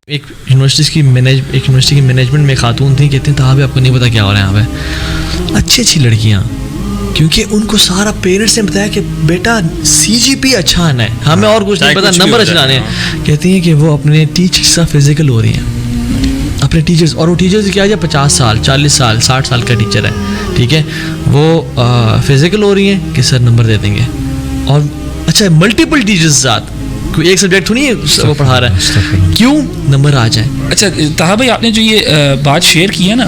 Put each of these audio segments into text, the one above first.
ایک یونیورسٹی کی مینجمنٹ میں خاتون تھیں، کہتی ہیں صاحب آپ کو نہیں پتا کیا ہو رہا ہے یہاں پہ. اچھی لڑکیاں، کیونکہ ان کو سارا پیرنٹس نے بتایا کہ بیٹا CGP اچھا آنا ہے، ہمیں اور کچھ نہیں پتا، نمبر اچھا آنے ہیں. کہتی ہیں کہ وہ اپنے ٹیچرس کا فزیکل ہو رہی ہیں، اپنے ٹیچرس، اور وہ ٹیچرس کیا ہے 50 سال 40 سال 60 سال کا ٹیچر ہے، ٹھیک ہے، وہ فزیکل ہو رہی ہیں کہ سر نمبر دے دیں گے. اور اچھا ملٹیپل ٹیچرس ساتھ، کوئی ایک سبجیکٹ تھوڑی وہ پڑھا رہا ہے، کیوں نمبر آ جائیں. اچھا طاہا بھائی، آپ نے جو یہ بات شیئر کی ہے نا،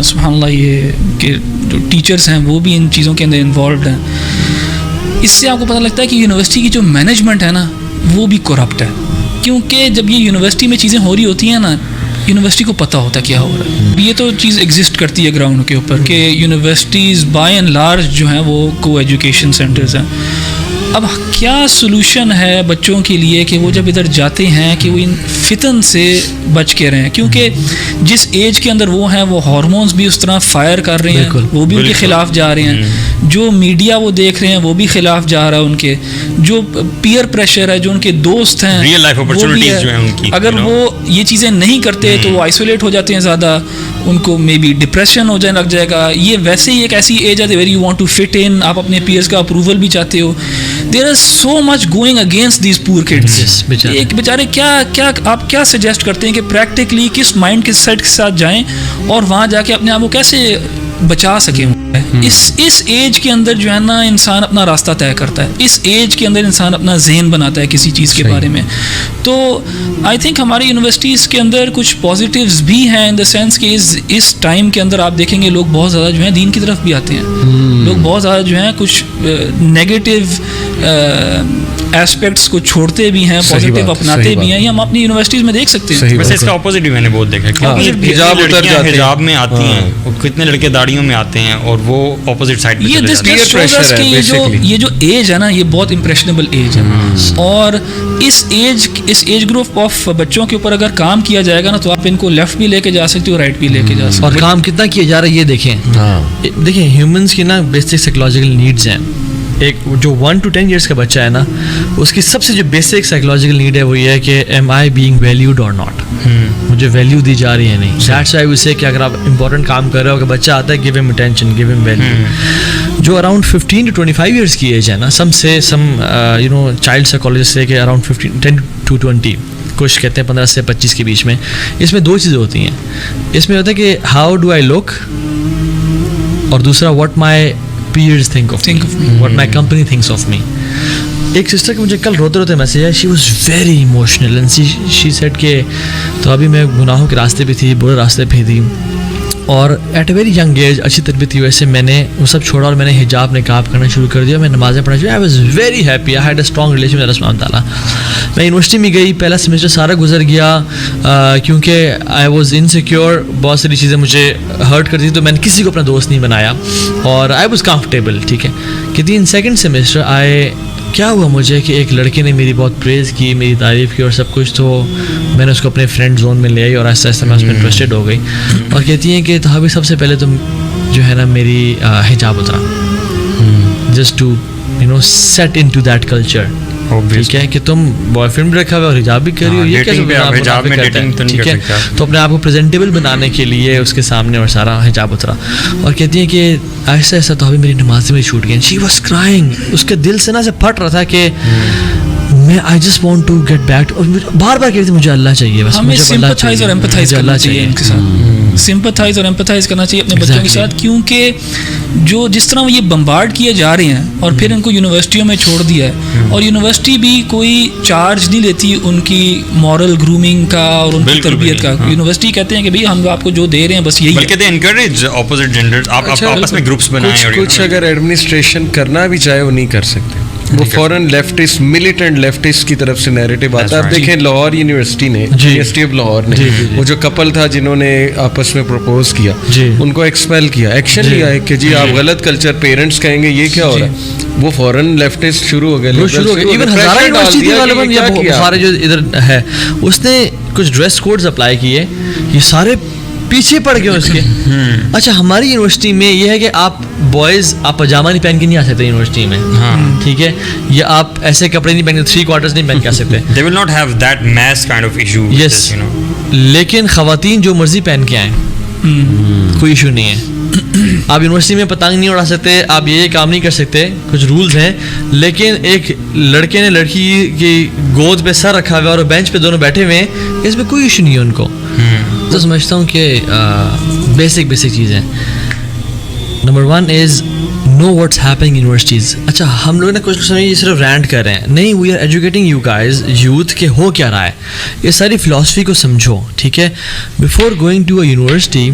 سبحان اللہ، یہ کہ جو ٹیچرس ہیں وہ بھی ان چیزوں کے اندر انوالوڈ ہیں، اس سے آپ کو پتہ لگتا ہے کہ یونیورسٹی کی جو مینجمنٹ ہے نا وہ بھی کرپٹ ہے. کیونکہ جب یہ یونیورسٹی میں چیزیں ہو رہی ہوتی ہیں نا، یونیورسٹی کو پتہ ہوتا ہے کیا ہو رہا ہے. یہ تو چیز ایگزسٹ کرتی ہے گراؤنڈ کے اوپر کہ یونیورسٹیز بائی اینڈ لارج جو ہیں وہ کو ایجوکیشن سینٹرز ہیں. اب کیا سولوشن ہے بچوں کے لیے کہ وہ جب ادھر جاتے ہیں کہ وہ ان فتن سے بچ کے رہیں، کیونکہ جس ایج کے اندر وہ ہیں وہ ہارمونز بھی اس طرح فائر کر رہے ہیں، وہ بھی ان کے خلاف جا رہے ہیں، جو میڈیا وہ دیکھ رہے ہیں وہ بھی خلاف جا رہا ہے ان کے، جو پیئر پریشر ہے، جو ان کے دوست ہیں ریئل لائف اپرچونٹیز جو ہیں ان کی، اگر وہ یہ چیزیں نہیں کرتے تو وہ آئسولیٹ ہو جاتے ہیں زیادہ، ان کو مے بی ڈپریشن ہو جانے لگ جائے گا. یہ ویسے ہی ایک ایسی ایج ہے where you want to fit in, آپ اپنے پیئرس کا اپروول بھی چاہتے ہو. There is so much going against these poor kids. ایک بیچارے کیا آپ کیا سجیسٹ کرتے ہیں کہ پریکٹیکلی کس مائنڈ کے سیٹ کے ساتھ جائیں اور وہاں جا کے اپنے آپ کو کیسے بچا سکیں؟ اس ایج کے اندر جو ہے نا انسان اپنا راستہ طے کرتا ہے، اس ایج کے اندر انسان اپنا ذہن بناتا ہے کسی چیز کے بارے میں. تو آئی تھنک ہماری یونیورسٹیز کے اندر کچھ پازیٹیوز بھی ہیں ان دا سینس کہ اس ٹائم کے اندر آپ دیکھیں گے لوگ بہت زیادہ جو ہیں دین کی طرف بھی آتے ہیں، لوگ بہت زیادہ جو ہیں کچھ نیگیٹو ایسپیکٹس کو چھوڑتے بھی ہیں، پازیٹیو اپناتے بھی ہیں. یہ ہم اپنی یونیورسٹیز میں دیکھ سکتے ہیں. ویسے اس کا اپوزٹ بھی میں نے بہت دیکھا ہے، لڑکیاں حجاب میں آتی ہیں اور کتنے لڑکے داڑھیوں میں آتے ہیں اور وہ اپوزٹ سائڈ پہ چلے جاتے ہیں. یہ جو ایج ہے نا یہ بہت امپریشنیبل ایج ہے، اور اس ایج گروپ آف بچوں کے اوپر اگر کام کیا جائے گا نا تو آپ ان کو لیفٹ بھی لے کے جا سکتے ہو، رائٹ بھی لے کے جا سکتے ہو. اور کام کتنا کیا جا رہا ہے یہ دیکھیں ہیومنس کی نا بیسک سائیکولوجیکل نیڈز ہیں. ایک جو 1 to 10 ایئرس کا بچہ ہے نا، اس کی سب سے جو بیسک سائیکولوجیکل نیڈ ہے وہ یہ ہے کہ ایم آئی بینگ ویلیوڈ اور ناٹ، مجھے ویلیو دی جا رہی ہے نہیں. دیٹس وائی وی سے کہ اگر آپ امپورٹنٹ کام کر رہے ہو کہ بچہ آتا ہے گیو ہم اٹینشن، گیو ہم ویلیو. جو اراؤنڈ 15 to 25 ایئرس کی ایج ہے نا، سم چائلڈ سائیکالوجسٹ سے کہ اراؤنڈ 10 to 20، کچھ کہتے ہیں 15 سے 25 کے بیچ میں. اس میں 2 چیزیں ہوتی ہیں. اس میں ہوتا ہے کہ ہاؤ ڈو آئی لک، اور دوسرا what my peers think of me, what my company thinks of me. ایک سسٹر کہ مجھے کل روتے روتے میسیج آیا، she was very emotional and she said کہ تو ابھی میں گناہوں کے راستے پہ تھی، برے راستے پہ تھی، اور at a very young age اچھی تربیت کی وجہ سے میں نے وہ سب چھوڑا اور میں نے حجاب نقاب کرنا شروع کر دیا، میں نمازیں پڑھنا شروع. I was very happy, I had a strong relation with اللہ سبحانہ تعالیٰ. میں یونیورسٹی میں گئی، پہلا سیمسٹر سارا گزر گیا کیونکہ آئی واز انسیکیور، بہت ساری چیزیں مجھے ہرٹ کرتی تھی، تو میں نے کسی کو اپنا دوست نہیں بنایا اور آئی واز کمفرٹیبل. ٹھیک ہے کہ ان سیکنڈ سیمسٹر کیا ہوا مجھے کہ ایک لڑکے نے میری بہت پریز کی، میری تعریف کی اور سب کچھ، تو میں نے اس کو اپنے فرینڈ زون میں لے آئی اور آہستہ آہستہ میں اس میں انٹرسٹیڈ ہو گئی. اور کہتی ہیں کہ تھابی سب سے پہلے تم جو ہے نا میری حجاب اترا، just to set into that culture. ٹھیک ہے کہ تم بوائے فرینڈ بھی رکھا ہوا اور حجاب بھی کر رہی ہو، یہ کیسے ٹھیک ہے. تو اپنے آپ کو پریزنٹیبل بنانے کے لیے اس کے سامنے اور سارا حجاب اترا. اور کہتی ہیں کہ ایسا ایسا تو ابھی میری نماز میں چھوٹ گئی. شی واز کرائنگ، اس کے دل سے نا سے پھٹ رہا تھا کہ میں I just want to get back. اور بار بار کہتی مجھے اللہ چاہیے، بس مجھے سمپتھائز اور ایمپتھائز کرنا چاہیے ان کے ساتھ، سمپتھائز اور ایمپتھائز کرنا چاہیے اپنے بچوں کے ساتھ. کیونکہ جس طرح وہ یہ بمبارڈ کیے جا رہے ہیں اور پھر ان کو یونیورسٹیوں میں چھوڑ دیا ہے، اور یونیورسٹی بھی کوئی چارج نہیں لیتی ان کی مورل گرومنگ کا اور ان کی تربیت کا. یونیورسٹی کہتے ہیں کہ بھائی ہم آپ کو جو دے رہے ہیں بس یہی، بلکہ دے انکریج اپوزٹ جینڈر، آپ آپس میں گروپس بنائیں. کچھ اگر ایڈمنسٹریشن کرنا بھی چاہے وہ نہیں کر سکتے، وہ فوراً لیفٹسٹ ملیٹنٹ لیفٹسٹ کی طرف سے نیریٹو آتا ہے. آپ دیکھیں لاہور یونیورسٹی نے، یونیورسٹی آف لاہور نے، وہ جو کپل تھا جنہوں نے آپس میں پروپوز کیا، ان کو ایکسپیل کیا، ایکشن لیا ہے کہ جی آپ غلط کلچر، پیرنٹس کہیں گے یہ کیا ہو رہا ہے، وہ فوراً لیفٹسٹ شروع ہو گئے. ایون ہزارہ یونیورسٹی غالباً یا بخارا جو ادھر ہے، اس نے کچھ ڈریس کوڈز اپلائی کیے. یہ سارے پیچھے پڑ گئے اس کے. اچھا ہماری یونیورسٹی میں یہ ہے کہ آپ بوائز آپ پاجامہ نہیں پہن کے نہیں آ سکتے یونیورسٹی میں, ٹھیک ہے, یا آپ ایسے کپڑے نہیں پہن کے 3 کوارٹرز نہیں پہن کے آ سکتے. They will not have that mass kind of issue. Yes. لیکن خواتین جو مرضی پہن کے آئیں کوئی ایشو نہیں ہے. آپ یونیورسٹی میں پتنگ نہیں اڑا سکتے, آپ یہ کام نہیں کر سکتے, کچھ رولز ہیں, لیکن ایک لڑکے نے لڑکی کی گود پہ سر رکھا ہوا ہے اور بینچ پہ دونوں بیٹھے ہوئے ہیں, اس میں کوئی ایشو نہیں ہے ان کو. تو سمجھتا ہوں کہ بیسک چیزیں. نمبر 1 از نو واٹس ہیپننگ یونیورسٹیز. اچھا ہم لوگ نے کچھ سمجھ یہ صرف رینٹ کر رہے ہیں, نہیں, we are educating you guys, youth کے ہو کیا رہا ہے, یہ ساری فلاسفی کو سمجھو, ٹھیک ہے. Before going to a university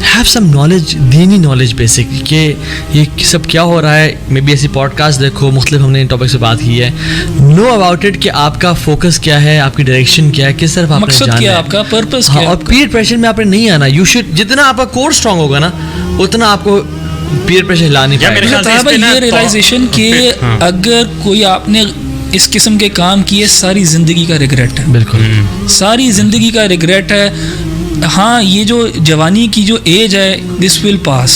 have some knowledge, دینی نالج بیسک, کہ یہ سب کیا ہو رہا ہے. مے بی ایسی پوڈ کاسٹ دیکھو, مختلف ہم نے ان ٹاپک سے بات کی ہے. نو اباؤٹ اٹ کہ آپ کا فوکس کیا ہے, آپ کی ڈائریکشن کیا ہے, کس طرف آپ نے جانا ہے, آپ کا پرپس کیا ہے. اور پیئر پریشر میں آپ نے نہیں آنا. یو شوڈ, جتنا آپ کا کور اسٹرانگ ہوگا نا اتنا آپ کو پیئر پریشر لا نہیں پائے گا. یہ ریلائزیشن کہ اگر کوئی آپ نے اس قسم کے کام کیے ساری زندگی کا ریگریٹ ہے. بالکل ساری زندگی کا ریگریٹ ہے. ہاں یہ جو جوانی کی جو ایج ہے دس ول پاس,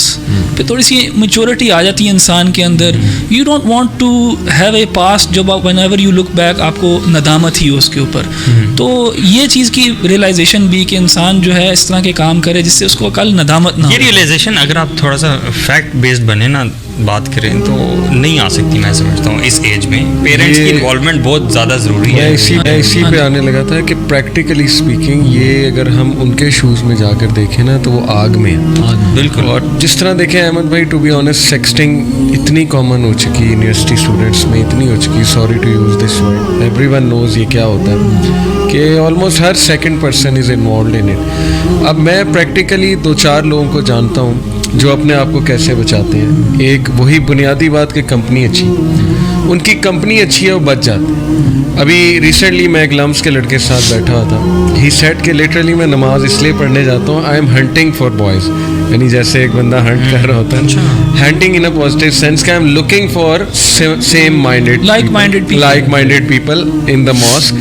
پھر تھوڑی سی میچورٹی آ جاتی ہے انسان کے اندر. You don't want to have a past جب whenever you look back آپ کو ندامت ہی اس کے اوپر. تو یہ چیز کی ریئلائزیشن بھی کہ انسان جو ہے اس طرح کے کام کرے جس سے اس کو کل ندامت نہ ہو. یہ ریئلائزیشن اگر آپ تھوڑا سا فیکٹ بیسڈ بنے نا بات کریں تو نہیں آ سکتی. میں سمجھتا ہوں اس ایج میں پیرنٹس کی انوالومنٹ بہت زیادہ ضروری ہے. میں اسی پہ آنے لگا تھا کہ پریکٹیکلی اسپیکنگ یہ اگر ہم ان کے شوز میں جا کر دیکھیں نا تو وہ آگ میں ہے. بالکل. اور جس طرح دیکھیں احمد بھائی, ٹو بی آنیسٹ سیکسٹنگ اتنی کامن ہو چکی یونیورسٹی اسٹوڈنٹس میں, اتنی ہو چکی, sorry to use this word, everyone knows یہ کیا ہوتا ہے, کہ آلموسٹ ہر second person is involved in it. اب میں پریکٹیکلی 2-4 لوگوں کو جانتا ہوں جو اپنے آپ کو کیسے بچاتے ہیں. ایک وہی بنیادی بات کہ کمپنی اچھی, ان کی کمپنی اچھی ہے وہ بچ جاتے ہیں. ابھی ریسنٹلی میں ایک لمس کے لڑکے کے ساتھ بیٹھا ہوا تھا. ہی سیٹ کہ لٹرلی میں نماز اس لیے پڑھنے جاتا ہوں, I am hunting for boys, یعنی جیسے ایک بندہ ہنٹ کر رہا ہوتا ہے, hunting in a positive sense کہ I am looking for same minded like minded people in the mask.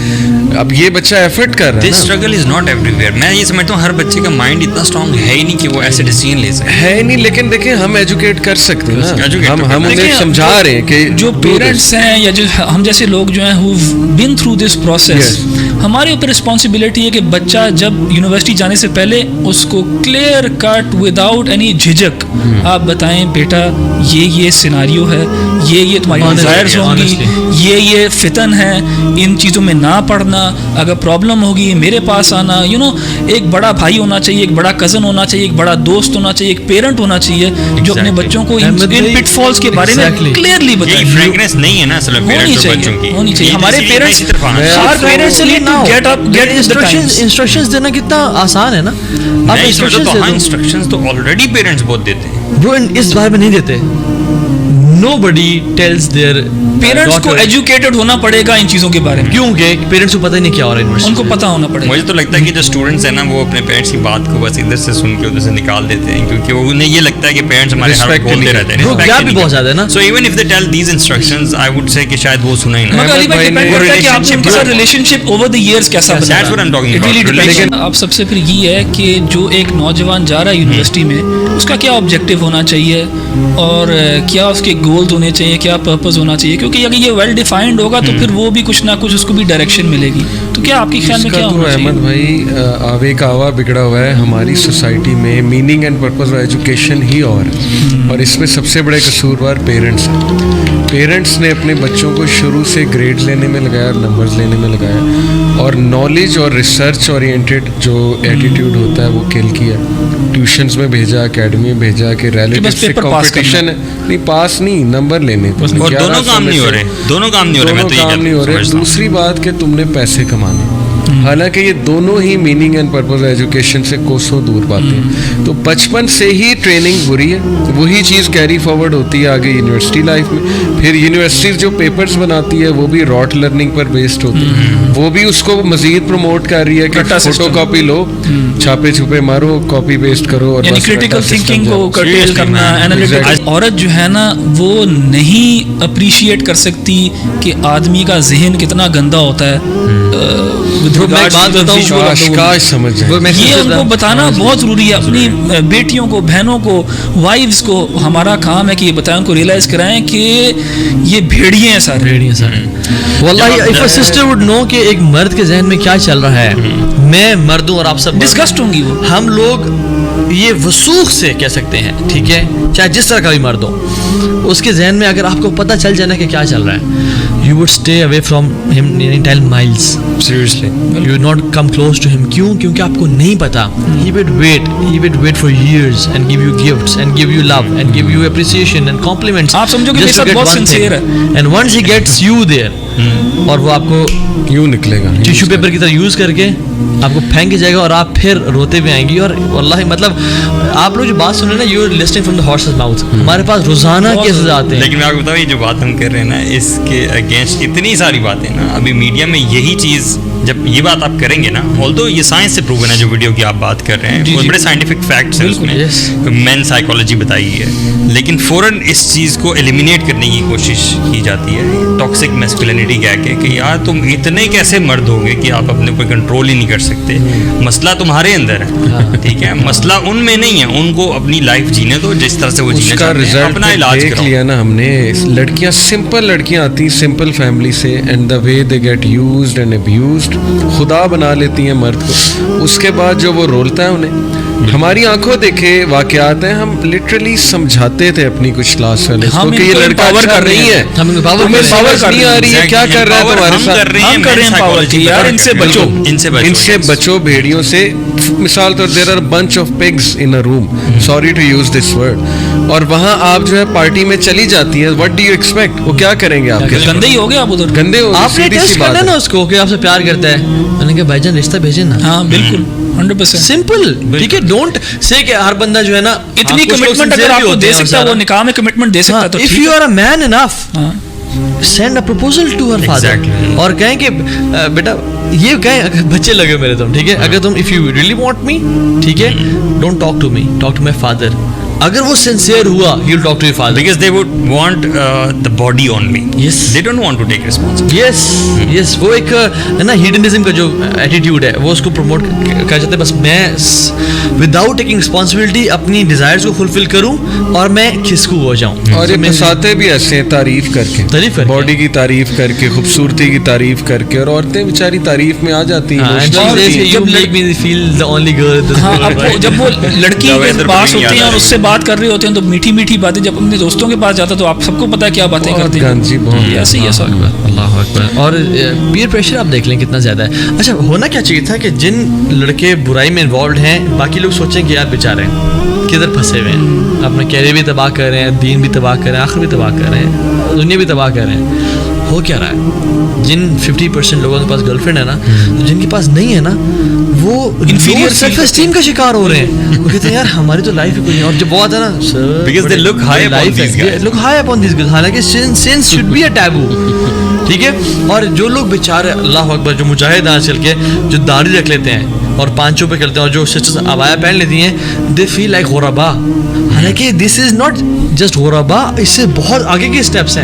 اب یہ بچہ ایفرٹ کر رہا ہے. This struggle is not everywhere. میں یہ سمجھتا ہوں ہر بچے کا مائنڈ اتنا اسٹرانگ ہے ہی نہیں کہ وہ ایسے ڈیسیژن لے سکے. ہے نہیں, لیکن دیکھیں ہم ایجوکیٹ کر سکتے ہیں, ہم انہیں سمجھا رہے ہیں کہ جو پیرنٹس ہیں یا جو ہم جیسے لوگ جو ہیں who been through this process, ہمارے اوپر رسپانسبلٹی ہے کہ بچہ جب یونیورسٹی جانے سے پہلے اس کو کلیئر کٹ وداؤٹ اینی جھجک آپ بتائیں بیٹا یہ سیناریو ہے, یہ تمہاری ڈیزائرز ہوں گی, یہ فتن ہے, ان چیزوں میں نہ پڑھنا, اگر پرابلم ہوگی میرے پاس آنا. ایک بڑا بھائی ہونا چاہیے, ایک بڑا کزن ہونا چاہیے, ایک بڑا دوست ہونا چاہیے, ایک پیرنٹ ہونا چاہیے جو اپنے بچوں کو ان پٹ فالز کے بارے میں کلیئرلی بتائے. فرینکنیس نہیں ہے نا اصل میں پیرنٹس اور بچوں کی, ہونی چاہیے. ہمارے پیرنٹس انسٹرکشنز دینا کتنا آسان ہے نا. انسٹرکشنز تو آلریڈی پیرنٹس بہت دیتے ہیں برو, اس بارے میں نہیں دیتے. Nobody tells their پیرنٹس کو ایجوکیٹڈ ہونا پڑے گا ان چیزوں کے بارے میں, کیونکہ پیرنٹس کو پتہ ہی نہیں کیا ہو رہا ہے یونیورسٹی, ان کو پتہ ہونا پڑے گا. مجھے تو لگتا ہے کہ جو اسٹوڈنٹس ہیں نا وہ اپنے پیرنٹس کی بات کو بس ادھر سے سن کے ادھر سے نکال دیتے ہیں, کیونکہ انہیں یہ لگتا ہے کہ پیرنٹس ہمارے ہر وقت بولتے رہتے ہیں. کیا بھی بہت زیادہ ہے نا. So even if they tell these instructions I would say کہ شاید وہ سنا ہی نہ. مگر علی بھائی ڈیپینڈ کرتا ہے کہ آپ کے ساتھ relation ship over the years کیسا بنا ہے. لیکن آپ سب سے پھر یہ ہے کہ جو ایک نوجوان جا رہا ہے یونیورسٹی میں اس کا کیا آبجیکٹو ہونا چاہیے اور کیا اس کے گولز ہونے چاہیے, کیا پرپز ہونا چاہیے, کیونکہ اگر یہ ویل ڈیفائنڈ ہوگا تو پھر وہ بھی کچھ نہ کچھ اس کو بھی ڈائریکشن ملے گی. تو کیا آپ کے خیال میں کیا ہونا چاہیے؟ احمد بھائی آوے کا آوا بگڑا ہوا ہے ہماری سوسائٹی میں. Meaning and purpose of education ہی اور اس میں سب سے بڑے قصوروار پیرنٹس ہیں. پیرنٹس نے اپنے بچوں کو شروع سے گریڈ لینے میں لگایا اور نمبرز لینے میں لگایا, اور نالج اور ریسرچ اورینٹیڈ جو ایٹیٹیوڈ ہوتا ہے وہ کل کیا. ٹیوشنز میں بھیجا, اکیڈمی میں بھیجا کہ ریلیٹیو سے کمپٹیشن ہے, نہیں پاس نہیں نمبر لینے. اور دونوں کام نہیں ہو رہے, دونوں کام نہیں ہو رہے. دوسری بات کہ تم نے پیسے کمانے, حالانکہ یہ دونوں ہی میننگ اینڈ پرپز ایجوکیشن سے کوسوں دور باتیں ہیں. تو بچپن سے ہی ٹریننگ بری ہے, وہی چیز کیری فارورڈ ہوتی ہے آگے یونیورسٹی لائف میں. پھر یونیورسٹیز جو پیپرز بناتی ہے وہ بھی راٹ لرننگ پر بیسڈ ہوتی ہے, وہ بھی اس کو مزید پروموٹ کر رہی ہے کہ فوٹو کاپی لو, چھاپے چھپے مارو, کاپی پیسٹ کرو, اور کریٹیکل تھنکنگ کو کرٹیل کرنا. عورت جو ہے نا وہ نہیں اپریشیٹ کر سکتی کہ آدمی کا ذہن کتنا گندا ہوتا ہے with میں ایک regards بات to the بتاؤں، visual of the woman. کاش سمجھ جائیں. وہ محسوس یہ ان ہوتا کو ہے. بتانا بہت ضروری ہے. اپنی بیٹیوں کو، بہنوں کو، وائفز کو ہمارا کام ہے کہ یہ بتائیں، ان کو ریئلائز کرائیں کہ یہ بھیڑیے ہیں سارے. بھیڑیے سارے. واللہ if a sister would know کہ ایک مرد کے ذہن میں کیا چل رہا ہے، میں مرد ہوں اور آپ سب ڈسگسٹ ہوں گی وہ. ہم لوگ یہ وسوخ سے کہہ سکتے ہیں، ٹھیک ہے، چاہے جس طرح کا بھی مرد ہو، اس کے ذہن میں اگر آپ کو پتہ چل جائے نا کہ کیا چل رہا ہے، you would stay away from him 10 miles. Seriously. You would not come close to him. کیوں؟ کیونکہ آپ کو نہیں پتا. He would wait for years and give you gifts and give you love and give you appreciation and compliments. آپ سمجھو کہ میرے ساتھ بہت sincere ہے. And once he gets you there, اور وہ آپ کو یوں نکلے گا ٹیشو پیپر کی طرح یوز کر کے آپ کو پھینک کے جائے گا اور آپ پھر روتے ہوئے آئیں گی. اور واللہ مطلب آپ لوگ جو بات سن رہے ہیں نا، you listing from the horses mouth. ہمارے پاس روزانہ کیسز آتے ہیں. لیکن میں آپ کو بتاؤں، یہ جو بات ہم کر رہے ہیں نا، اس کے اگینسٹ اتنی ساری باتیں نا ابھی میڈیا میں. یہی چیز جب یہ بات آپ کریں گے نا، آلدو یہ سائنس سے پروون ہے جو ویڈیو کی آپ بات کر رہے ہیں، بڑے سائنٹیفک فیکٹس ہیں اس میں، مین سائیکالوجی بتائی ہے، لیکن فوراً اس چیز کو ایلیمینیٹ کرنے کی کوشش کی جاتی ہے ٹاکسک میسکولینٹی کہہ کے کہ یار تم اتنے کیسے مرد ہو گے کہ آپ اپنے اوپر کنٹرول ہی نہیں کر سکتے. مسئلہ تمہارے اندر ہے، ٹھیک ہے، مسئلہ ان میں نہیں ہے. ان کو اپنی لائف جینے دو جس طرح سے وہ جینا چاہتے ہیں، اپنا علاج دیکھ کرو. لیا نا ہم نے. لڑکیاں سمپل لڑکیاں آتی ہیں سمپل فیملی سے، and the way they get used and abused, خدا بنا لیتی ہیں مرد کو. اس کے بعد جو وہ رولتا ہے انہیں، ہماری آنکھوں دیکھے واقعات ہیں. ہم لٹرلی سمجھاتے تھے اپنی کچھ کلاس والے کو کہ یہ لڑکا اچھا نہیں ہے، تمہیں پاور نہیں آ رہی ہے، کیا کر رہا ہے تمہارے ساتھ. ہم کر رہے ہیں پاور کی. یار ان سے بچو، ان سے بچو بھیڑیوں سے. مثال طور there are bunch of pigs in a room, sorry to use this word, اور وہاں آپ جو ہے پارٹی میں چلی جاتی ہیں. What do you expect? وہ کیا کریں گے آپ کے؟ گندے ہی ہو گئے آپ ادھر. گندے ہو. آپ نے ٹیسٹ کرنا نا اس کو کہ آپ سے پیار کرتا ہے. میں نے کہا بھائی جان رشتہ بھیجیں نا. ہاں بالکل 100%. سمپل، ٹھیک ہے. ڈونٹ سے کہ ہر بندہ جو ہے نا اتنی کمٹمنٹ اگر آپ کو دے سکتا ہے، وہ نکاح میں کمٹمنٹ دے سکتا تو if you are a man enough, send a proposal to her father. اور کہیں کہ بیٹا یہ کہیں بچے لگے میرے تم، ٹھیک ہے، اگر تم if you really want me، ٹھیک ہے، don't talk to me, talk to my father. اگر وہ سنسیئر ہوا he will talk to your father because they would want the body only. Yes. They don't want to take responsibility. yes وہ ایک ہے نا ہیڈنزم کا جو ایٹیٹیوڈ ہے وہ اس کو پروموٹ کر جاتے ہیں. بس میں وداؤٹ ٹیکنگ رسپانسبلٹی اپنی ڈیزائرز کو فلفل کروں اور میں کھسکو ہو جاؤں. اور یہ پھنساتے بھی ایسے ہیں تعریف کر کے، باڈی کی تعریف کر کے، خوبصورتی کی تعریف کر کے، اور عورتیں بیچاری تعریف میں آ جاتی ہیں. جب وہ لڑکی کے پاس ہوتے ہیں اور اس سے بات کر رہے ہوتے ہیں تو میٹھی میٹھی باتیں، جب اپنے دوستوں کے پاس جاتا تو آپ سب کو پتا ہے کیا باتیں کرتے ہیں. ایسے ہی ایسا. اللہ اکبر. اور پیئر پریشر آپ دیکھ لیں کتنا زیادہ ہے. اچھا ہونا کیا چاہیے تھا کہ جن لڑکے برائی میں انوالوڈ ہیں، باقی لوگ سوچیں کہ یار بیچارے کدھر پھنسے ہوئے ہیں، اپنا کیریئر بھی تباہ کر رہے ہیں، دین بھی تباہ کر رہے ہیں، آخر بھی تباہ کر رہے ہیں، دنیا بھی تباہ کر رہے ہیں. ہو کیا رہا ہے؟ جن 50% لوگوں کے پاس گرل فرینڈ ہے نا، جن کے پاس نہیں ہے نا، وہ انفیریئر سیلف اسٹیم کا شکار ہو رہے ہیں. وہ کہتے ہیں یار ہماری تو لائف ہی کوئی نہیں. اور جب وہ آتا ہے نا because they look high upon these guys. look high upon these guys. حالانکہ sins should be a taboo. ٹھیک ہے. اور جو لوگ بیچارے اللہ اکبر جو مجاہد آج کل کے جو داڑھی رکھ لیتے ہیں اور پانچوں پہ کرتے ہیں، اور جو سسٹرز عبایا پہن لیتی ہیں، دے فیل لائک غربا. حالانکہ دس از ناٹ جسٹ غربا، اس سے بہت آگے کے اسٹیپس ہیں.